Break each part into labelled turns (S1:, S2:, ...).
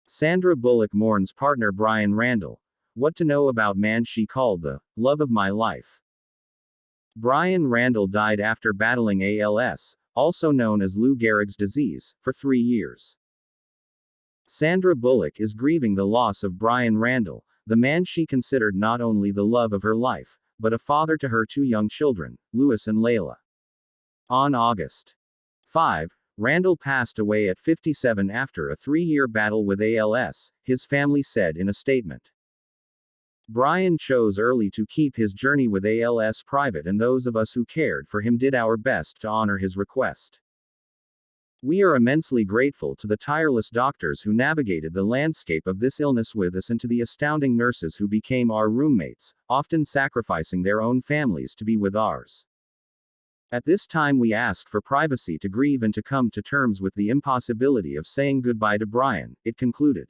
S1: Sandra Bullock mourns partner Bryan Randall. What to know about man she called the love of my life. Bryan Randall died after battling ALS, also known as Lou Gehrig's disease, for 3 years. Sandra Bullock is grieving the loss of Bryan Randall, the man she considered not only the love of her life, but a father to her 2 young children, Louis and Layla. On August 5, Randall passed away at 57 after a 3-year battle with ALS, his family said in a statement. Bryan chose early to keep his journey with ALS private, and those of us who cared for him did our best to honor his request. We are immensely grateful to the tireless doctors who navigated the landscape of this illness with us, and to the astounding nurses who became our roommates, often sacrificing their own families to be with ours. At this time we ask for privacy to grieve and to come to terms with the impossibility of saying goodbye to Bryan, it concluded.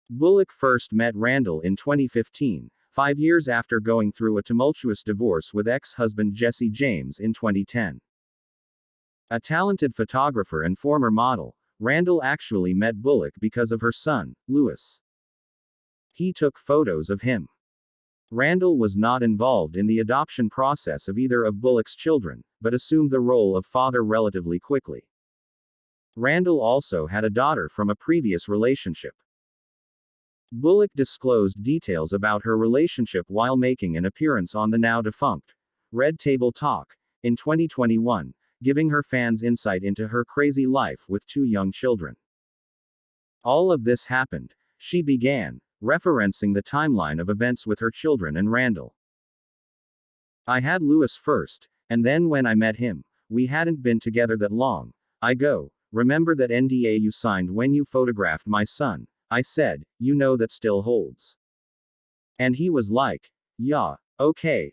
S1: Bullock first met Randall in 2015, 5 years after going through a tumultuous divorce with ex-husband Jesse James in 2010. A talented photographer and former model, Randall actually met Bullock because of her son, Louis. He took photos of him. Randall was not involved in the adoption process of either of Bullock's children, but assumed the role of father relatively quickly. Randall also had a daughter from a previous relationship. Bullock disclosed details about her relationship while making an appearance on the now-defunct Red Table Talk in 2021, giving her fans insight into her crazy life with 2 young children. All of this happened, she began, referencing the timeline of events with her children and Randall. I had Louis first, and then when I met him, we hadn't been together that long. I go, remember that NDA you signed when you photographed my son? I said, you know that still holds. And he was like, yeah, okay.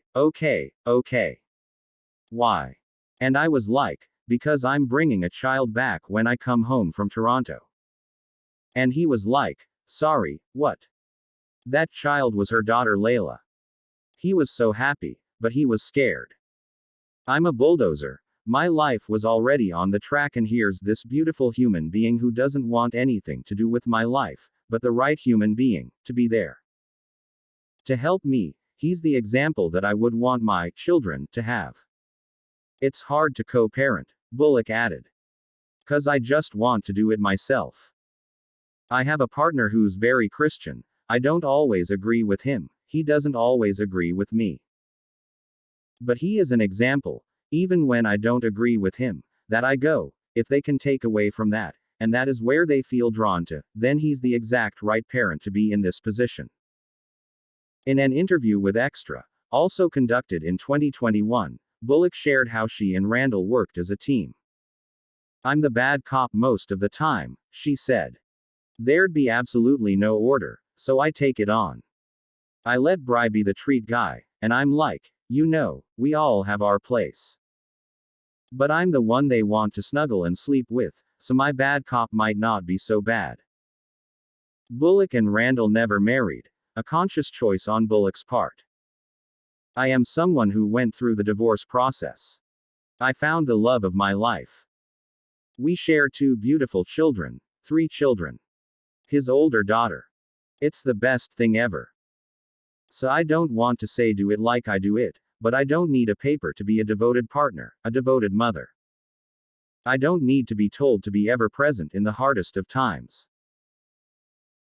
S1: Why? And I was like, because I'm bringing a child back when I come home from Toronto. And he was like, sorry, what? That child was her daughter Layla. He was so happy, but he was scared. I'm a bulldozer. My life was already on the track, and here's this beautiful human being who doesn't want anything to do with my life, but the right human being, to be there. To help me, he's the example that I would want my children to have. It's hard to co-parent, Bullock added. 'Cause I just want to do it myself. I have a partner who's very Christian. I don't always agree with him, he doesn't always agree with me. But he is an example, even when I don't agree with him, that I go, if they can take away from that, and that is where they feel drawn to, then he's the exact right parent to be in this position. In an interview with Extra, also conducted in 2021, Bullock shared how she and Randall worked as a team. I'm the bad cop most of the time, she said. There'd be absolutely no order, so I take it on. I let Bri be the treat guy, and I'm like, you know, we all have our place. But I'm the one they want to snuggle and sleep with, so my bad cop might not be so bad. Bullock and Randall never married, a conscious choice on Bullock's part. I am someone who went through the divorce process. I found the love of my life. We share 2 beautiful children, 3 children. His older daughter. It's the best thing ever. So I don't want to say do it like I do it, but I don't need a paper to be a devoted partner, a devoted mother. I don't need to be told to be ever present in the hardest of times.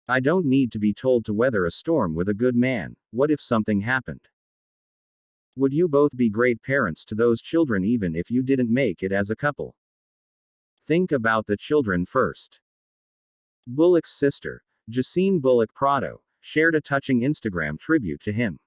S1: I don't need to be told to weather a storm with a good man. What if something happened? Would you both be great parents to those children even if you didn't make it as a couple? Think about the children first. Bullock's sister, Jacine Bullock Prado, shared a touching Instagram tribute to him.